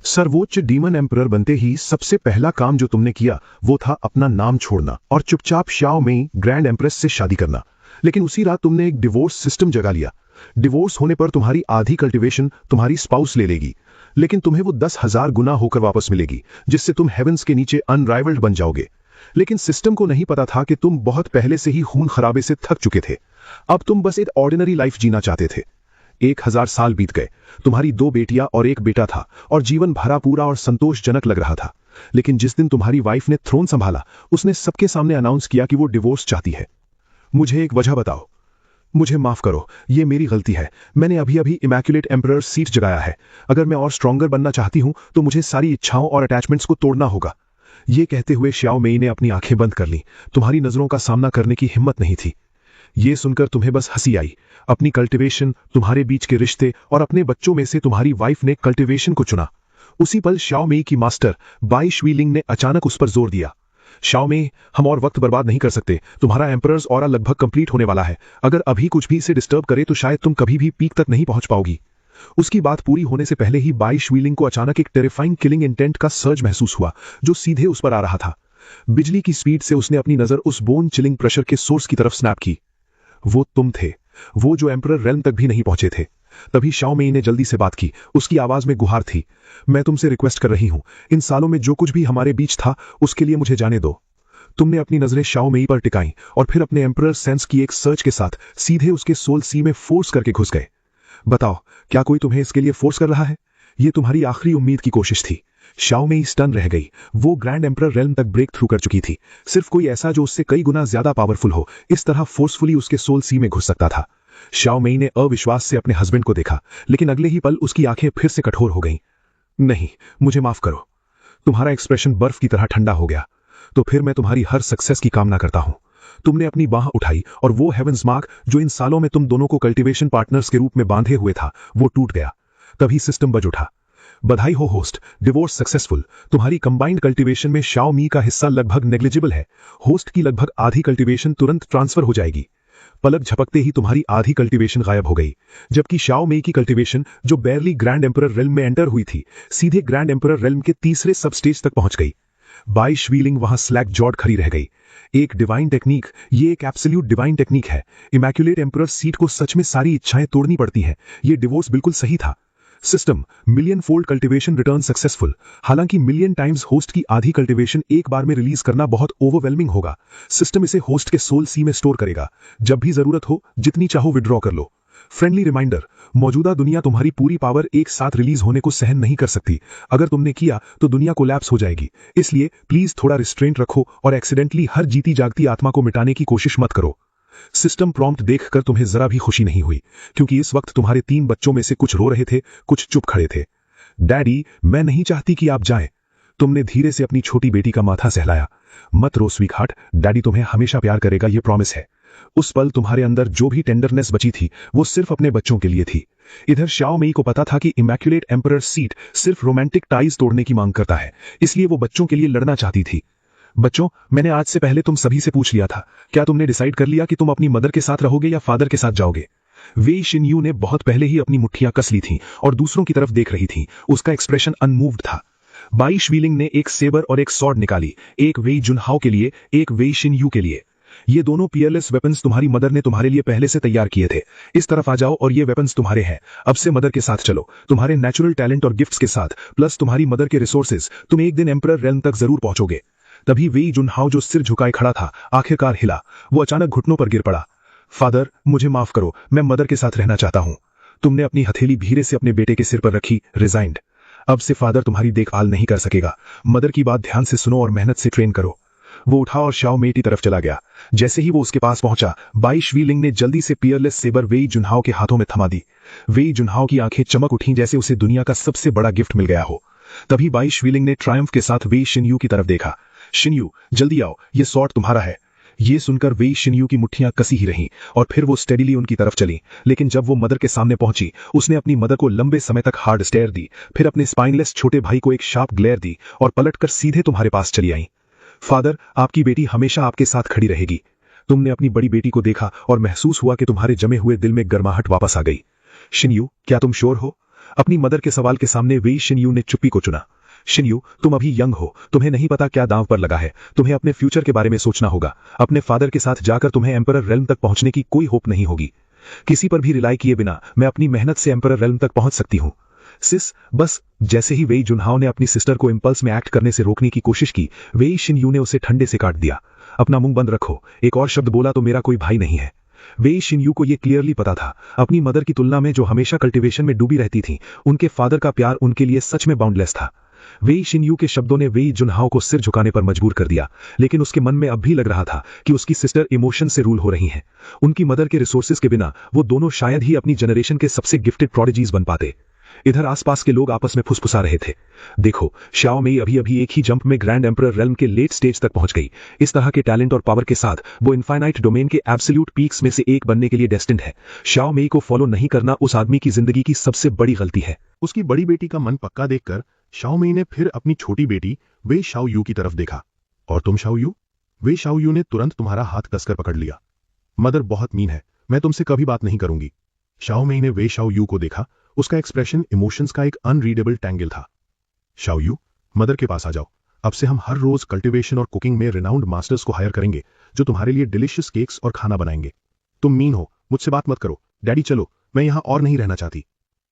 सर्वोच्च demon emperor बनते ही सबसे पहला काम जो तुमने किया वो था अपना नाम छोड़ना और चुपचाप शाओ मेई ग्रैंड एम्प्रेस से शादी करना। लेकिन उसी रात तुमने एक डिवोर्स सिस्टम जगा लिया। डिवोर्स होने पर तुम्हारी आधी कल्टीवेशन तुम्हारी स्पाउस ले लेगी, लेकिन तुम्हें वो 10,000 गुना होकर वापस मिलेगी, जिससे तुम हेवेंस के नीचे अनराइवल्ड बन जाओगे। लेकिन सिस्टम को नहीं पता था कि तुम बहुत पहले से ही खून खराबे से थक चुके थे। अब तुम बस एक ऑर्डिनरी लाइफ जीना चाहते थे। 1000 साल बीत गए। तुम्हारी 2 बेटियां और 1 बेटा था और जीवन भरा पूरा और संतोषजनक लग रहा था। लेकिन जिस दिन तुम्हारी वाइफ ने थ्रोन संभाला, उसने सबके सामने अनाउंस किया कि वो डिवोर्स चाहती है। मुझे एक वजह बताओ। मुझे माफ करो, ये मेरी गलती है। मैंने अभी अभी इमैक्युलेट एम्परर सीट जगाया है। अगर मैं और स्ट्रॉन्गर बनना चाहती हूं तो मुझे सारी इच्छाओं और अटैचमेंट्स को तोड़ना होगा। ये कहते हुए शाओ मेई ने अपनी आंखें बंद कर लीं। तुम्हारी नजरों का सामना करने की हिम्मत नहीं थी। ये सुनकर तुम्हें बस हंसी आई। अपनी कल्टीवेशन, तुम्हारे बीच के रिश्ते और अपने बच्चों में से तुम्हारी वाइफ ने कल्टीवेशन को चुना। उसी पल शाओ मेई की मास्टर बाई शुइलिंग ने अचानक उस पर जोर दिया। शाओ मेई, हम और वक्त बर्बाद नहीं कर सकते। तुम्हारा एम्परर्स ऑरा लगभग कंप्लीट होने वाला है। अगर अभी कुछ भी इसे डिस्टर्ब करे तो शायद तुम कभी भी पीक तक नहीं पहुंच पाओगी। उसकी बात पूरी होने से पहले ही बाई शुइलिंग को अचानक एक टेरिफाइंग किलिंग इंटेंट का सर्ज महसूस हुआ, जो सीधे उस पर आ रहा था। बिजली की स्पीड से उसने अपनी नजर उस बोन चिलिंग प्रेशर के सोर्स की तरफ स्नैप की। वो तुम थे, वो जो एम्परर रेल्म तक भी नहीं पहुंचे थे। तभी शाओ मेई ने जल्दी से बात की। उसकी आवाज में गुहार थी। मैं तुमसे रिक्वेस्ट कर रही हूं, इन सालों में जो कुछ भी हमारे बीच था उसके लिए मुझे जाने दो। तुमने अपनी नजरें शाओ मेई पर टिकाई और फिर अपने एम्परर सेंस की एक सर्च के साथ सीधे उसके सोल सी में फोर्स करके घुस गए। बताओ, क्या कोई तुम्हें इसके लिए फोर्स कर रहा है? ये तुम्हारी आखिरी उम्मीद की कोशिश थी। शाओ मेई स्टन रह गई। वो ग्रैंड एम्परर रेल्म तक ब्रेक थ्रू कर चुकी थी। सिर्फ कोई ऐसा जो उससे कई गुना ज्यादा पावरफुल हो इस तरह फोर्सफुली उसके सोल सी में घुस सकता था। शाओ मेई ने अविश्वास से अपने हस्बैंड को देखा, लेकिन अगले ही पल उसकी आंखें फिर से कठोर हो गईं। नहीं, मुझे माफ करो। तुम्हारा एक्सप्रेशन बर्फ की तरह ठंडा हो गया। तो फिर मैं तुम्हारी हर सक्सेस की कामना करता हूं। तुमने अपनी बाह उठाई और वो हेवेंस मार्क जो इन सालों में तुम दोनों को कल्टीवेशन पार्टनर्स के रूप में बांधे हुए था, वो टूट गया। तभी सिस्टम बज उठा। बधाई हो होस्ट, डिवोर्स सक्सेसफुल। तुम्हारी कंबाइंड कल्टीवेशन में शाओ मी का हिस्सा लगभग नेग्लिजिबल है। होस्ट की लगभग आधी कल्टीवेशन तुरंत ट्रांसफर हो जाएगी। पलक झपकते ही तुम्हारी आधी कल्टीवेशन गायब हो गई, जबकि शाओ मेई की कल्टीवेशन जो बैरली ग्रैंड एम्परर रेल्म में एंटर हुई थी, सीधे ग्रैंड एम्परर रेल्म के तीसरे सब स्टेज तक पहुंच गई। बाई शुइलिंग वहां स्लैक जॉड खड़ी रह गई। एक डिवाइन टेक्निक, ये एक एब्सोल्यूट डिवाइन टेक्निक है। इमैक्युलेट एम्परर सीट को सच में सारी इच्छाएं तोड़नी पड़ती हैं। ये डिवोर्स बिल्कुल सही था। System million fold cultivation return successful. हालांकि मिलियन टाइम्स होस्ट की आधी कल्टीवेशन एक बार में रिलीज करना बहुत ओवरवेलमिंग होगा। सिस्टम इसे होस्ट के सोल सी में स्टोर करेगा। जब भी जरूरत हो, जितनी चाहो विड्रॉ कर लो। फ्रेंडली रिमाइंडर, मौजूदा दुनिया तुम्हारी पूरी पावर एक साथ रिलीज होने को सहन नहीं कर सकती। अगर तुमने किया तो दुनिया कोलैप्स हो जाएगी। इसलिए प्लीज थोड़ा रिस्ट्रेंट रखो और एक्सीडेंटली हर जीती जागती आत्मा को मिटाने की कोशिश मत करो। सिस्टम प्रॉम्प्ट देखकर तुम्हें जरा भी खुशी नहीं हुई, क्योंकि इस वक्त तुम्हारे 3 बच्चों में से कुछ रो रहे थे, कुछ चुप खड़े थे। डैडी, मैं नहीं चाहती कि आप जाएं। तुमने धीरे से अपनी छोटी बेटी का माथा सहलाया। मत रो स्वीटहार्ट, डैडी तुम्हें हमेशा प्यार करेगा, ये प्रॉमिस है। उस पल तुम्हारे अंदर जो भी टेंडरनेस बची थी वो सिर्फ अपने बच्चों के लिए थी। इधर शाओ मेई को पता था कि इमैक्युलेट एम्परर सीट सिर्फ रोमांटिक टाइज तोड़ने की मांग करता है, इसलिए वो बच्चों के लिए लड़ना चाहती थी। बच्चों, मैंने आज से पहले तुम सभी से पूछ लिया था, क्या तुमने डिसाइड कर लिया कि तुम अपनी मदर के साथ रहोगे या फादर के साथ जाओगे? वेई शिनयू ने बहुत पहले ही अपनी मुट्ठियां कस ली थीं और दूसरों की तरफ देख रही थी। उसका एक्सप्रेशन अनमूव्ड था। बाई शुइलिंग ने एक सेबर और एक सॉर्ड निकाली, एक वेई जुनहाओ के लिए, एक वेई शिनयू के लिए। ये दोनों पियरलेस वेपन्स तुम्हारी मदर ने तुम्हारे लिए पहले से तैयार किए थे। इस तरफ आ जाओ और ये वेपन्स तुम्हारे हैं। अब से मदर के साथ चलो, तुम्हारे नेचुरल टैलेंट और गिफ्ट्स के साथ, प्लस तुम्हारी मदर के रिसोर्सेज। तुम एक दिन एम्परर रेल्म तक जरूर पहुंचोगे। तभी वेई जुनहाओ, जो सिर झुकाए खड़ा था, आखिरकार हिला। वो अचानक घुटनों पर गिर पड़ा। फादर, मुझे माफ करो, मैं मदर के साथ रहना चाहता हूं। तुमने अपनी हथेली धीरे से अपने बेटे के सिर पर रखी। रिजाइंड। अब से फादर तुम्हारी देखभाल नहीं कर सकेगा। मदर की बात ध्यान से सुनो और मेहनत से ट्रेन करो। वो उठा और शाओ मेई की तरफ चला गया। जैसे ही वो उसके पास पहुंचा, बाई शुइलिंग ने जल्दी से पियरलेस सेबर वेई जुनहाओ के हाथों में थमा दी। वेई जुनहाओ की आंखें चमक उठी, जैसे उसे दुनिया का सबसे बड़ा गिफ्ट मिल गया हो। तभी बाई शुइलिंग ने ट्रायम्फ के साथ वेई शिनयू की तरफ देखा। शिनयू, जल्दी आओ, ये सॉर्ड तुम्हारा है। ये सुनकर वेई शिनयू की मुट्ठियां कसी ही रहीं और फिर वो स्टेडीली उनकी तरफ चली। लेकिन जब वो मदर के सामने पहुंची, उसने अपनी मदर को लंबे समय तक हार्ड स्टेयर दी, फिर अपने स्पाइनलेस छोटे भाई को एक शार्प ग्लेयर दी और पलटकर सीधे तुम्हारे पास चली आई। फादर, आपकी बेटी हमेशा आपके साथ खड़ी रहेगी। तुमने अपनी बड़ी बेटी को देखा और महसूस हुआ कि तुम्हारे जमे हुए दिल में गर्माहट वापस आ गई। शिनयू, क्या तुम श्योर हो? अपनी मदर के सवाल के सामने वेई शिनयू ने चुप्पी को चुना। शिनयू, तुम अभी यंग हो, तुम्हें नहीं पता क्या दांव पर लगा है, तुम्हें अपने फ्यूचर के बारे में सोचना होगा। अपने फादर के साथ जाकर तुम्हें एम्परर रेल्म तक पहुंचने की कोई होप नहीं होगी। किसी पर भी रिलाई किए बिना मैं अपनी मेहनत से एम्परर रेल्म तक पहुंच सकती हूं। सिस, बस। जैसे ही वेई जुनहाओ ने अपनी सिस्टर को इंपल्स में एक्ट करने से रोकने की कोशिश की, वेई शिनयू ने उसे ठंडे से काट दिया। अपना मुंह बंद रखो, एक और शब्द बोला तो मेरा कोई भाई नहीं है। वेई शिनयू को यह क्लियरली पता था, अपनी मदर की तुलना में जो हमेशा कल्टीवेशन में डूबी रहती थी, उनके फादर का प्यार उनके लिए सच में बाउंडलेस था। वेई शिनयू के शब्दों ने वेई जुनहाओ को सिर झुकाने पर मजबूर कर दिया, लेकिन उसके मन में अब भी लग रहा था कि उसकी सिस्टर इमोशन से रूल हो रही हैं। उनकी मदर के रिसोर्सेज के बिना वो दोनों शायद ही अपनी जनरेशन के सबसे गिफ्टेड प्रोडिजीज बन पाते। इधर आसपास के लोग आपस में फुसफुसा रहे थे। देखो, शाओ मेई अभी अभी एक ही जंप में ग्रैंड एम्परर रेल्म के लेट स्टेज तक पहुंच गई। इस तरह के टैलेंट और पावर के साथ वो इनफाइनाइट डोमेन के एब्सोल्यूट पीक्स में से एक बनने के लिए डेस्टिन्ड है। शाओ मेई को फॉलो नहीं करना उस आदमी की जिंदगी की सबसे बड़ी गलती है। उसकी बड़ी बेटी का मन पक्का देखकर शाओ मेई ने फिर अपनी छोटी बेटी वेई शाओयू की तरफ देखा। और तुम शाओयू? वेई शाओयू ने तुरंत तुम्हारा हाथ कसकर पकड़ लिया। मदर बहुत मीन है, मैं तुमसे कभी बात नहीं करूंगी। शाओ मेई ने वेई शाओयू को देखा। उसका एक्सप्रेशन इमोशंस का एक अनरीडेबल टैंगल था। शाओयू, मदर के पास आ जाओ। अब से हम हर रोज कल्टीवेशन और कुकिंग में रिनाउंड मास्टर्स को हायर करेंगे, जो तुम्हारे लिए डिलीशियस केक्स और खाना बनाएंगे। तुम मीन हो, मुझसे बात मत करो। डैडी चलो, मैं यहां और नहीं रहना चाहती।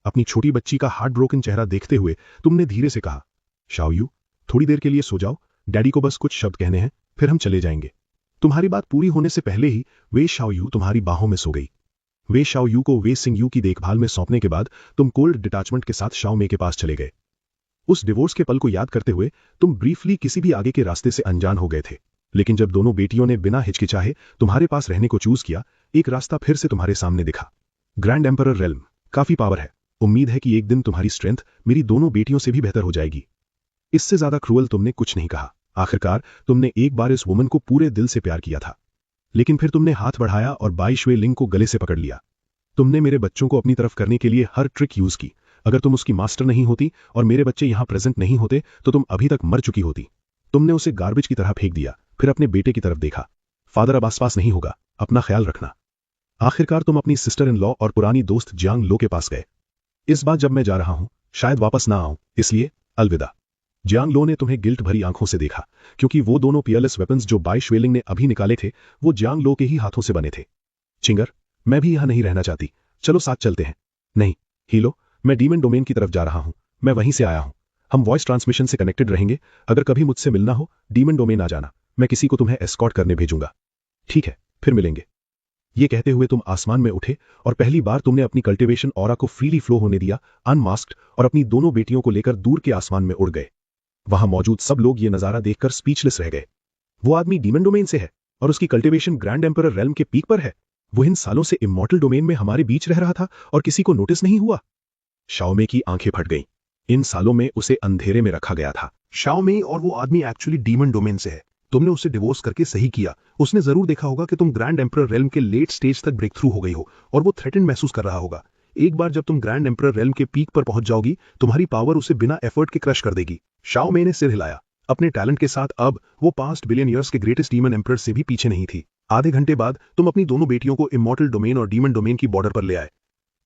अपनी छोटी बच्ची का हार्ट ब्रोकन चेहरा देखते हुए तुमने धीरे से कहा, शाओयू, थोड़ी देर के लिए सो जाओ, डैडी को बस कुछ शब्द कहने हैं, फिर हम चले जाएंगे। तुम्हारी बात पूरी होने से पहले ही वेई शाओयू तुम्हारी बाहों में सो गई। वेई शाओयू को वेई सिंगयू की देखभाल में सौंपने के बाद तुम कोल्ड डिटैचमेंट के साथ शाओ मेई के पास चले गए। उस डिवोर्स के पल को याद करते हुए तुम ब्रीफली किसी भी आगे के रास्ते से अनजान हो गए थे, लेकिन जब दोनों बेटियों ने बिना हिचकिचाहे तुम्हारे पास रहने को चूज किया, एक रास्ता फिर से तुम्हारे सामने दिखा। ग्रैंड एम्परर रेल्म, काफी पावर है। उम्मीद है कि एक दिन तुम्हारी स्ट्रेंथ मेरी दोनों बेटियों से भी बेहतर हो जाएगी। इससे ज्यादा क्रूअल तुमने कुछ नहीं कहा। आखिरकार तुमने एक बार इस वुमन को पूरे दिल से प्यार किया था, लेकिन फिर तुमने हाथ बढ़ाया और बाई शुए लिंग को गले से पकड़ लिया। तुमने मेरे बच्चों को अपनी तरफ करने के लिए हर ट्रिक यूज की। अगर तुम उसकी मास्टर नहीं होती और मेरे बच्चे यहां प्रेजेंट नहीं होते तो तुम अभी तक मर चुकी होती। तुमने उसे गार्बेज की तरह फेंक दिया, फिर अपने बेटे की तरफ देखा। फादर अब आसपास नहीं होगा, अपना ख्याल रखना। आखिरकार तुम अपनी सिस्टर इन लॉ और पुरानी दोस्त जियांग लो के पास गए। इस बार जब मैं जा रहा हूं, शायद वापस ना आऊं, इसलिए अलविदा। जियांग लो ने तुम्हें गिल्ट भरी आंखों से देखा, क्योंकि वो दोनों पियरलेस वेपन्स जो बाई शुएलिंग ने अभी निकाले थे, वो जियांग लो के ही हाथों से बने थे। चिंगर, मैं भी यहां नहीं रहना चाहती, चलो साथ चलते हैं। नहीं हीलो, मैं डीमन डोमेन की तरफ जा रहा हूं, मैं वहीं से आया हूं। हम वॉइस ट्रांसमिशन से कनेक्टेड रहेंगे। अगर कभी मुझसे मिलना हो, डीमन डोमेन आ जाना, मैं किसी को तुम्हें एस्कॉर्ट करने भेजूंगा। ठीक है, फिर मिलेंगे। ये कहते हुए तुम आसमान में उठे और पहली बार तुमने अपनी कल्टीवेशन ऑरा को फ्रीली फ्लो होने दिया, अनमास्क्ड, और अपनी दोनों बेटियों को लेकर दूर के आसमान में उड़ गए। वहां मौजूद सब लोग ये नजारा देखकर स्पीचलेस रह गए। वो आदमी डीमन डोमेन से है और उसकी कल्टीवेशन ग्रैंड एम्परर रेल्म के पीक पर है। वो इन सालों से इमॉर्टल डोमेन में हमारे बीच रह रहा था और किसी को नोटिस नहीं हुआ। शाओ मेई की आंखें फट गईं। इन सालों में उसे अंधेरे में रखा गया था। शाओ मेई और वो आदमी एक्चुअली डीमन डोमेन से है। तुमने उसे डिवोर्स करके सही किया। उसने जरूर देखा होगा कि तुम ग्रैंड एम्परर रेल्म के लेट स्टेज तक ब्रेक थ्रू हो गई हो और वो थ्रेटेंड महसूस कर रहा होगा। एक बार जब तुम ग्रैंड एम्परर रेल्म के पीक पर पहुंच जाओगी, तुम्हारी पावर उसे बिना एफर्ट के क्रश कर देगी। शाओ मेई ने सिर हिलाया। अपने टैलेंट के साथ अब वो पास्ट बिलियन ईयर्स के ग्रेटेस्ट डीमन एम्परर से भी पीछे नहीं थी। आधे घंटे बाद तुम अपनी दोनों बेटियों को इमॉर्टल डोमेन और डीमन डोमेन की बॉर्डर पर ले आए।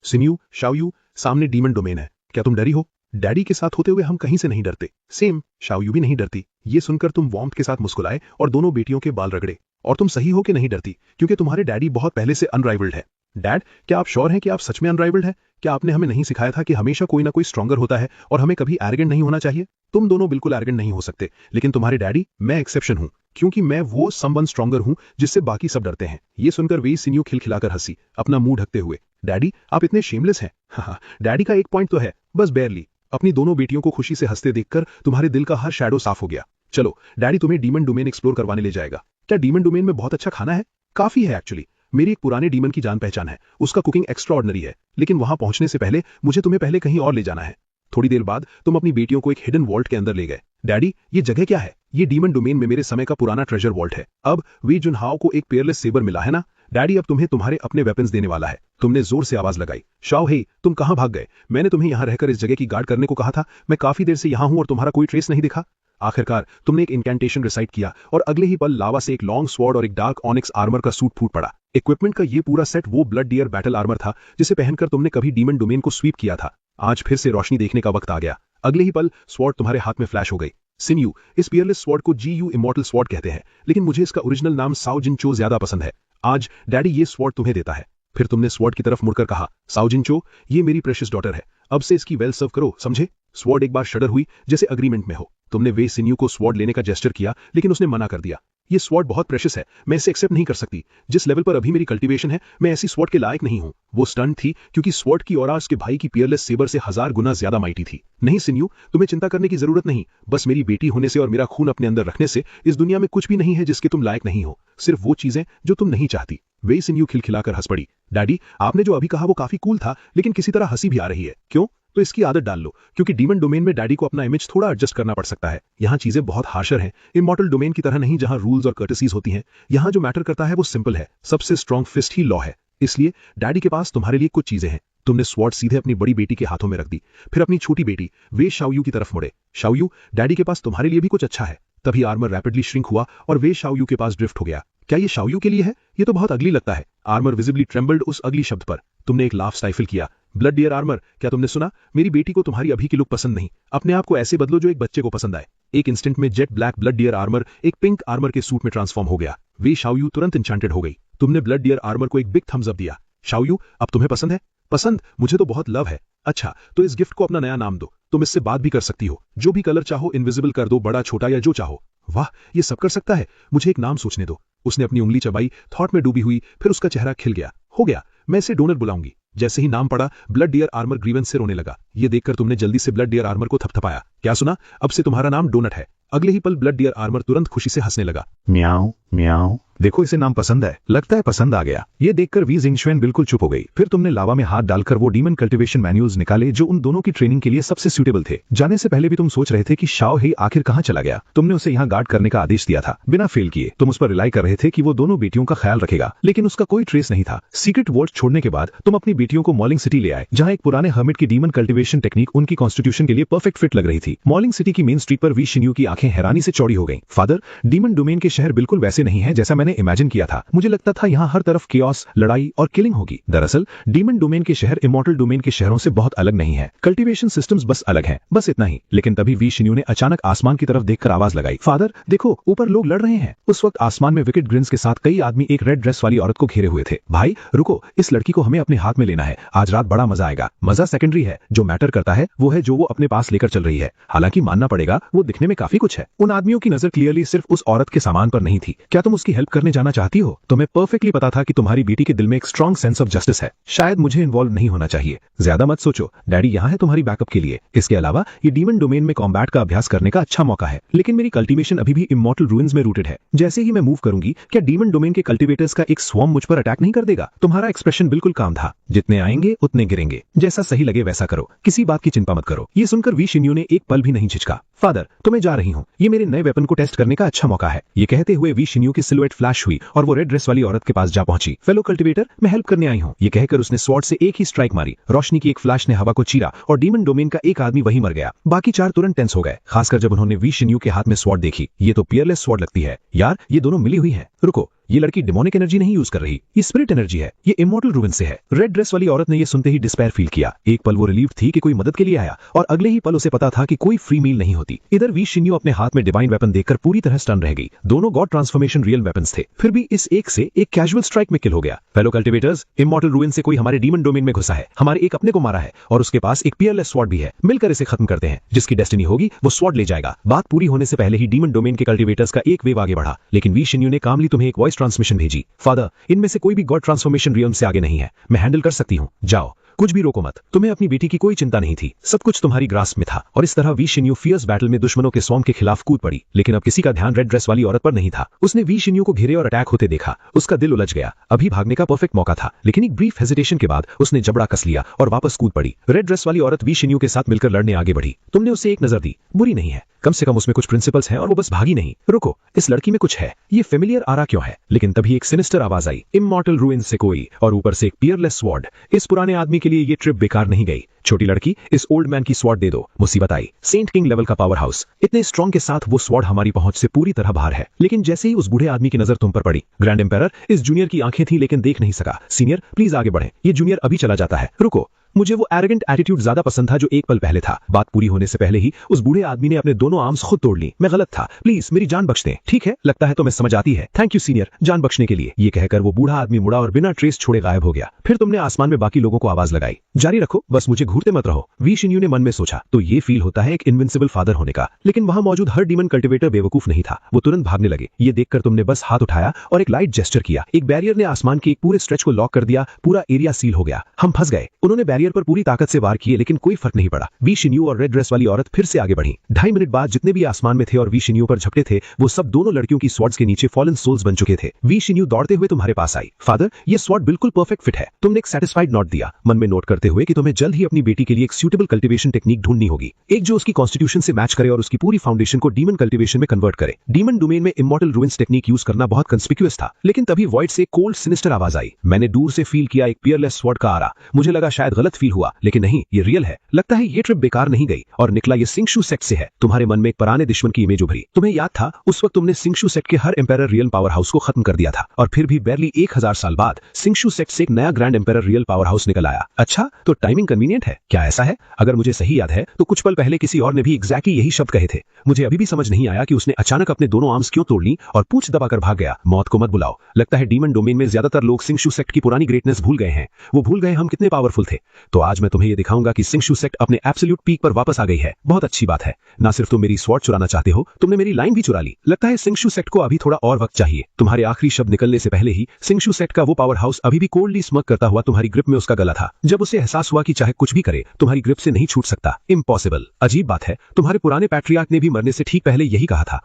सिन्यू, शाओयू, सामने डीमन डोमेन है, क्या तुम डरी हो? डैडी के साथ होते हुए हम कहीं से नहीं डरते। सेम, शाओयू भी नहीं डरती। ये सुनकर तुम वार्मथ के साथ मुस्कुराए और दोनों बेटियों के बाल रगड़े। और तुम सही हो कि नहीं डरती, क्योंकि तुम्हारे डैडी बहुत पहले से अनराइवल्ड है। डैड, क्या आप श्योर हैं कि आप सच में अनराइवल्ड है? क्या आपने हमें नहीं सिखाया था कि हमेशा कोई ना कोई स्ट्रॉन्गर होता है और हमें कभी एरोगेंट नहीं होना चाहिए? तुम दोनों बिल्कुल एरोगेंट नहीं हो सकते, लेकिन तुम्हारे डैडी, मैं एक्सेप्शन हूं, क्योंकि मैं वो समवन स्ट्रॉन्गर हूं जिससे बाकी सब डरते हैं। ये सुनकर वेई सिन्यू खिलखिलाकर हंसी, अपना मुंह ढकते हुए। डैडी, आप इतने शेमलेस हैं। हाँ, डैडी का एक पॉइंट तो है, बस बेयरली। अपनी दोनों बेटियों को खुशी से हंसते देखकर तुम्हारे दिल का हर शैडो साफ हो गया। चलो, डैडी तुम्हें डीमन डोमेन एक्सप्लोर करवाने ले जाएगा। क्या डीमन डोमेन में बहुत अच्छा खाना है? काफी है एक्चुअली। मेरी एक पुराने डीमन की जान पहचान है, उसका कुकिंग एक्स्ट्रा ऑर्डिनरी है, लेकिन वहां पहुंचने से पहले मुझे तुम्हें पहले कहीं और ले जाना है। थोड़ी देर बाद तुम अपनी बेटियों को एक हिडन वॉल्ट के अंदर ले गए। डैडी, ये जगह क्या है? ये डीमन डोमेन में मेरे समय का पुराना ट्रेजर वॉल्ट है। अब वी जुनहाओ को एक पेयरलेस सेबर मिला है ना? डैडी अब तुम्हें तुम्हारे अपने वेपन्स देने वाला है। तुमने जोर से आवाज लगाई। शाओ हे, तुम कहां भाग गए? मैंने तुम्हें यहां रहकर इस जगह की गार्ड करने को कहा था। मैं काफी देर से यहां हूं और तुम्हारा कोई ट्रेस नहीं दिखा। आखिरकार तुमने एक इनकैंटेशन रिसाइट किया और अगले ही पल लावा से एक लॉन्ग स्वॉर्ड और एक डार्क ऑनिक्स आर्मर का सूट फूट पड़ा। इक्विपमेंट का ये पूरा सेट वो ब्लड डियर बैटल आर्मर था जिसे पहनकर तुमने कभी डीमन डोमेन को स्वीप किया था। आज फिर से रोशनी देखने का वक्त आ गया। अगले ही पल स्वॉर्ड तुम्हारे हाथ में फ्लैश हो गई। सिन्यू, इस पियरलेस स्वॉर्ड को GU इमॉर्टल स्वॉर्ड कहते हैं, लेकिन मुझे इसका ओरिजिनल नाम साओ जिनचो ज्यादा पसंद है। आज डैडी ये स्वॉर्ड तुम्हें देता है। फिर तुमने स्वॉर्ड की तरफ मुड़कर कहा, साओ जिनचो, ये मेरी प्रेशियस डॉटर है, अब से इसकी वेल सर्व करो, समझे? स्वॉर्ड एक बार शडर हुई जैसे अग्रीमेंट में हो। तुमने वे सिन्यू को स्वॉर्ड लेने का जेस्चर किया, लेकिन उसने मना कर दिया। ये स्वॉर्ड बहुत प्रेशियस है, मैं इसे एक्सेप्ट नहीं कर सकती। जिस लेवल पर अभी मेरी कल्टीवेशन है, मैं ऐसी स्वॉर्ड के लायक नहीं हूं। वो स्टंट थी क्योंकि स्वॉर्ड की ऑरा उसके भाई की पियरलेस सेबर से 1000 गुना ज्यादा माइटी थी। नहीं सिन्यू, तुम्हें चिंता करने की जरूरत नहीं। बस मेरी बेटी होने से और मेरा खून अपने अंदर रखने से इस दुनिया में कुछ भी नहीं है जिसके तुम लायक नहीं हो। सिर्फ वो चीजें जो तुम नहीं चाहती। वे सिन्यू खिलखिलाकर हंस पड़ी। डैडी, आपने जो अभी कहा वो काफी कूल था, लेकिन किसी तरह हंसी भी आ रही है। क्यों? तो इसकी आदत डाल लो, क्योंकि डीमन डोमेन में डैडी को अपना इमेज थोड़ा एडजस्ट करना पड़ सकता है। यहाँ चीजें बहुत हार्शर हैं, इमॉर्टल डोमेन की तरह नहीं जहाँ रूल्स और कर्टसीज होती हैं। यहाँ जो मैटर करता है वो सिंपल है, सबसे स्ट्रॉन्ग फिस्ट ही लॉ है। इसलिए डैडी के पास तुम्हारे लिए कुछ चीजें हैं। तुमने स्वॉर्ड सीधे अपनी बड़ी बेटी के हाथों में रख दी, फिर अपनी छोटी बेटी वे शाओयू की तरफ मुड़े। शाओयू, डैडी के पास तुम्हारे लिए भी कुछ अच्छा है। तभी आर्मर रैपिडली श्रिंक हुआ और वे शाओयू के पास ड्रिफ्ट हो गया। क्या ये शाओयू के लिए है? ये तो बहुत अगली लगता है। आर्मर विजिबली ट्रेम्बल्ड उस अगली शब्द पर। तुमने एक लाफ स्टाइफल किया। ब्लड डियर आर्मर, क्या तुमने सुना? मेरी बेटी को तुम्हारी अभी की लुक पसंद नहीं। अपने आप को ऐसे बदलो जो एक बच्चे को पसंद आए। एक इंस्टेंट में jet black blood dear armour एक पिंक आर्मर के सूट में ट्रांसफॉर्म हो गया। वे शाओयू तुरंत इंचांटेड हो गई। तुमने ब्लड डियर आर्मर को एक बिग थम्स अप दिया। शाओयू, अब तुम्हें पसंद है? पसंद? मुझे तो बहुत लव है। अच्छा, तो इस गिफ्ट को अपना नया नाम दो। तुम इससे बात भी कर सकती हो, जो भी कलर चाहो इनविजिबल कर दो, बड़ा छोटा या जो चाहो। वाह, ये सब कर सकता है। मुझे एक नाम सोचने दो। उसने अपनी उंगली चबाई, थॉट में डूबी हुई, फिर उसका चेहरा खिल गया। हो गया, मैं इसे डोनट बुलाऊंगी। जैसे ही नाम पड़ा, ब्लड डियर आर्मर ग्रीवेंस से रोने लगा। ये देखकर तुमने जल्दी से ब्लड डियर आर्मर को थपथपाया। क्या सुना? अब से तुम्हारा नाम डोनट है। अगले ही पल ब्लड डियर आर्मर तुरंत खुशी से हंसने लगा। म्याओ म्याओ, देखो इसे नाम पसंद है, लगता है पसंद आ गया। ये देखकर वी जिंगशुएन बिल्कुल चुप हो गई। फिर तुमने लावा में हाथ डालकर वो डीमन कल्टीवेशन मैन्यूल्स निकाले जो उन दोनों की ट्रेनिंग के लिए सबसे सूटेबल थे। जाने से पहले भी तुम सोच रहे थे कि शाओ हे आखिर कहाँ चला गया। तुमने उसे यहाँ गार्ड करने का आदेश दिया था, बिना फेल किए। तुम उस पर रिलाई कर रहे थे कि वो दोनों बेटियों का ख्याल रखेगा, लेकिन उसका कोई ट्रेस नहीं था। सीक्रेट वॉल्ट छोड़ने के बाद तुम अपनी बेटियों को मॉलिंग सिटी ले आए, जहाँ एक पुराने हर्मिट की डीमन कल्टीवेशन टेक्निक उनकी कॉन्स्टिट्यूशन के लिए परफेक्ट फिट लग रही थी। मॉलिंग सिटी की मेन स्ट्रीट पर वी शिन्यू की आंखें हैरानी से चौड़ी हो गईं। फादर, डीमन डोमेन के शहर बिल्कुल वैसे नहीं है जैसा मैंने इमेजिन किया था। मुझे लगता था यहाँ हर तरफ केओस, लड़ाई और किलिंग होगी। दरअसल डीमन डोमेन के शहर इमॉर्टल डोमेन के शहरों से बहुत अलग नहीं है। कल्टीवेशन सिस्टम्स बस अलग हैं, बस इतना ही। लेकिन तभी वी शिन्यू ने अचानक आसमान की तरफ देखकर आवाज लगाई, फादर देखो, ऊपर लोग लड़ रहे हैं। उस वक्त आसमान में विकेट ग्रिन्स के साथ कई आदमी एक रेड ड्रेस वाली औरत को घेरे हुए थे। भाई रुको, इस लड़की को हमें अपने हाथ में लेना है। आज रात बड़ा मजा आएगा। मजा सेकेंडरी है, जो मैटर करता है वो है जो वो अपने पास लेकर चल रही है। हालांकि मानना पड़ेगा, वो दिखने में काफी कुछ है। उन आदमियों की नजर क्लियरली सिर्फ उस औरत के सामान पर नहीं थी। क्या तुम उसकी हेल्प करने जाना चाहती हो? तुम्हें परफेक्टली पता था कि तुम्हारी बेटी के दिल में एक स्ट्रॉन्ग सेंस ऑफ जस्टिस है। शायद मुझे इन्वॉल्व नहीं होना चाहिए। ज्यादा मत सोचो, डैडी यहाँ है तुम्हारी बैकअप के लिए। इसके अलावा ये डीमन डोमेन में कॉम्बैट का अभ्यास करने का अच्छा मौका है। लेकिन मेरी कल्टीवेशन अभी भी इमॉर्टल रूइंस में रूटेड है। जैसे ही मैं मूव करूंगी, क्या डीमन डोमेन के कल्टीवेटर्स का एक स्वॉर्म मुझ पर अटैक नहीं कर देगा? तुम्हारा एक्सप्रेशन बिल्कुल काम था। जितने आएंगे उतने गिरेंगे। जैसा सही लगे वैसा करो, किसी बात की चिंता मत करो। ये सुनकर वी शिन्यू ने एक पल भी नहीं झिझका। फादर, तो मैं जा रही हूँ। ये मेरे नए वेपन को टेस्ट करने का अच्छा मौका है। ये कहते हुए वी शिन्यू की सिलुएट फ्लैश हुई और वो रेड ड्रेस वाली औरत के पास जा पहुंची। फेलो कल्टीवेटर, मैं हेल्प करने आई हूँ। ये कहकर उसने स्वॉर्ड से एक ही स्ट्राइक मारी। रोशनी की एक फ्लैश ने हवा को चीरा और डीमन डोमेन का एक आदमी वहीं मर गया। बाकी 4 तुरंत टेंस हो गए, खासकर जब उन्होंने वी शिन्यू के हाथ में स्वॉर्ड देखी। ये तो पियरलेस स्वॉर्ड लगती है यार, ये दोनों मिली हुई है। रुको, ये लड़की डिमोनिक एनर्जी नहीं यूज कर रही, ये स्पिरिट एनर्जी है। ये इमॉर्टल रूइन से है। रेड ड्रेस वाली औरत ने ये सुनते ही डिस्पेयर फील किया। एक पल वो रिलीव थी कि कोई मदद के लिए आया, और अगले ही पल उसे पता था कि कोई फ्री मील नहीं होती। इधर वी शिन्यू अपने हाथ में डिवाइन वेपन देखकर पूरी तरह स्टन रह गई। दोनों गॉड ट्रांसफॉर्मेशन रियल वेपन्स थे, फिर भी इस एक से एक कैजुअल स्ट्राइक में किल हो गया। फेलो कल्टीवेटर्स, इमॉर्टल रूइन से कोई हमारे डीमन डोमेन में घुसा है, हमारे एक अपने को मारा है, और उसके पास एक पियरलेस स्वॉर्ड भी है। मिलकर इसे खत्म करते हैं। जिसकी डेस्टिनी होगी वो स्वॉर्ड ले जाएगा। बात पूरी होने से पहले ही डीमन डोमेन के कल्टीवेटर्स का एक वेव आगे बढ़ा, लेकिन वी शिन्यू ने कामली तुम्हें एक वॉइस ट्रांसमिशन भेजी। फादर, इनमें से कोई भी गॉड ट्रांसफॉर्मेशन रियल्म से आगे नहीं है। मैं हैंडल कर सकती हूँ, जाओ, कुछ भी रोको मत। तुम्हें अपनी बेटी की कोई चिंता नहीं थी, सब कुछ तुम्हारी ग्रास्प में था। और इस तरह वी शिन्यू फियर्स बैटल में दुश्मनों के स्वॉर्म के खिलाफ कूद पड़ी। लेकिन अब किसी का ध्यान रेड ड्रेस वाली औरत पर नहीं था। उसने वी शिन्यू को घेरे और अटैक होते देखा। उसका दिल उलझ गया। अभी भागने का परफेक्ट मौका था, लेकिन एक ब्रीफ हेजिटेशन के बाद उसने जबड़ा कस लिया और वापस कूद पड़ी। रेड ड्रेस वाली औरत वी शिन्यू के साथ मिलकर लड़ने आगे बढ़ी। तुमने उसे एक नजर दी, बुरी नहीं है, कम से कम उसमें कुछ प्रिंसिपल्स हैं और वो बस भागी नहीं। रुको, इस लड़की में कुछ है, ये फेमिलियर आरा क्यों है? लेकिन तभी एक सिनिस्टर आवाज आई, इमॉर्टल रूइंस से कोई, और ऊपर से एक पियरलेस स्वॉर्ड। इस पुराने आदमी के लिए ये ट्रिप बेकार नहीं गई। छोटी लड़की, इस ओल्ड मैन की स्वॉर्ड दे दो। मुसीबत आई, सेंट किंग लेवल का पावर हाउस। इतने स्ट्रॉन्ग के साथ वो स्वॉर्ड हमारी पहुंच से पूरी तरह बाहर है। लेकिन जैसे ही उस बूढ़े आदमी की नजर तुम पर पड़ी, ग्रैंड एम्पायर, इस जूनियर की आंखें थी लेकिन देख नहीं सका। सीनियर प्लीज आगे बढ़े, ये जूनियर अभी चला जाता है। रुको, मुझे वो एरोगेंट एटीट्यूड ज्यादा पसंद था जो एक पल पहले था। बात पूरी होने से पहले ही उस बूढ़े आदमी ने अपने दोनों आर्म्स खुद तोड़ ली। मैं गलत था, प्लीज मेरी जान बख्श दें। ठीक है, लगता है तो मैं समझ आती है। थैंक यू सीनियर, जान बख्शने के लिए। ये कहकर वो बूढ़ा आदमी मुड़ा और बिना ट्रेस छोड़े गायब हो गया। फिर तुमने आसमान में बाकी लोगों को आवाज लगाई, जारी रखो, बस मुझे घूरते मत रहो। वी शिन्यू ने मन में सोचा, तो ये फील होता है एक इनविंसिबल फादर होने का। लेकिन वहां मौजूद हर डीमन कल्टिवेटर बेवकूफ नहीं था। वो तुरंत भागने लगे। ये देखकर तुमने बस हाथ उठाया और एक लाइट जेस्चर किया। एक बैरियर ने आसमान के एक पूरे स्ट्रेच को लॉक कर दिया। पूरा एरिया सील हो गया। हम फंस गए। उन्होंने बैरियर पर पूरी ताकत से वार किए, लेकिन कोई फर्क नहीं पड़ा। वी शिन्यू और रेड ड्रेस वाली औरत फिर से आगे बढ़ी। 2.5 मिनट बाद जितने भी आसमान में थे और वी शिन्यू पर झपटे थे, वो सब दोनों लड़कियों की स्वॉर्ड्स के नीचे फॉलन सोल्स बन चुके थे। वी शिन्यू दौड़ते हुए तुम्हारे पास आई। फादर, ये स्वॉर्ड बिल्कुल परफेक्ट फिट है। तुमने एक सेटिस्फाइड नोट दिया, मन में नोट करते हुए कि तुम्हें जल्द ही अपनी बेटी के लिए एक सूटेबल कल्टीवेशन टेक्निक ढूंढनी होगी, एक जो उसकी कॉन्स्टिट्यूशन से मैच करे और उसकी पूरी फाउंडेशन को डीमन कल्टीवेशन में कन्वर्ट करे। डीमन डोमेन में इमॉर्टल रूइंस टेक्निक यूज करना बहुत कंस्पिक्यूअस था। लेकिन तभी वॉइड से कोल्ड सिनिस्टर आवाज आई। मैंने दूर से फील किया एक पियरलेस स्वॉर्ड का आरा। मुझे लगा शायद गलत फील हुआ, लेकिन नहीं, ये रियल है। लगता है ये ट्रिप बेकार नहीं गई और निकला ये सिंगशू सेक्ट से है। तुम्हारे मन में एक पुराने दुश्मन की इमेज उभरी। तुम्हें याद था उस वक्त तुमने सिंगशू सेक्ट के हर एम्पायर रियल पावर हाउस को खत्म कर दिया था, और फिर भी बैरली 1000 साल बाद सिंगशू सेक्ट से एक नया grand empire real powerhouse निकल आया। अच्छा, तो टाइमिंग कन्वीनियंट है। क्या ऐसा है? अगर मुझे सही याद है तो कुछ पल पहले किसी और ने भी एग्जैक्टली यही शब्द कहे थे। मुझे अभी भी समझ नहीं आया कि उसने अचानक अपने दोनों आर्म्स क्यों तोड़ ली और पूंछ दबाकर भाग गया। मौत को मत बुलाओ। लगता है डीमन डोमेन में ज्यादातर लोग सिंगशू सेक्ट की पुरानी ग्रेटनेस भूल गए हैं। वो भूल गए हम कितने पावरफुल थे। तो आज मैं तुम्हें ये दिखाऊंगा कि सिंगशू सेक्ट अपने एब्सोल्यूट पीक पर वापस आ गई है। बहुत अच्छी बात है। ना सिर्फ तुम मेरी स्वॉर्ड चुराना चाहते हो, तुमने मेरी लाइन भी चुरा ली। लगता है सिंगशू सेक्ट को अभी थोड़ा और वक्त चाहिए। तुम्हारे आखिरी शब्द निकलने से पहले ही सिंगशू सेक्ट का वो पावर हाउस अभी भी कोल्डली स्मग करता हुआ तुम्हारी ग्रिप में उसका गला था। जब उसे एहसास हुआ कि चाहे कुछ भी करे तुम्हारी ग्रिप से नहीं छूट सकता। इम्पॉसिबल। अजीब बात है, तुम्हारे पुराने पैट्रियार्क ने भी मरने से ठीक पहले यही कहा था।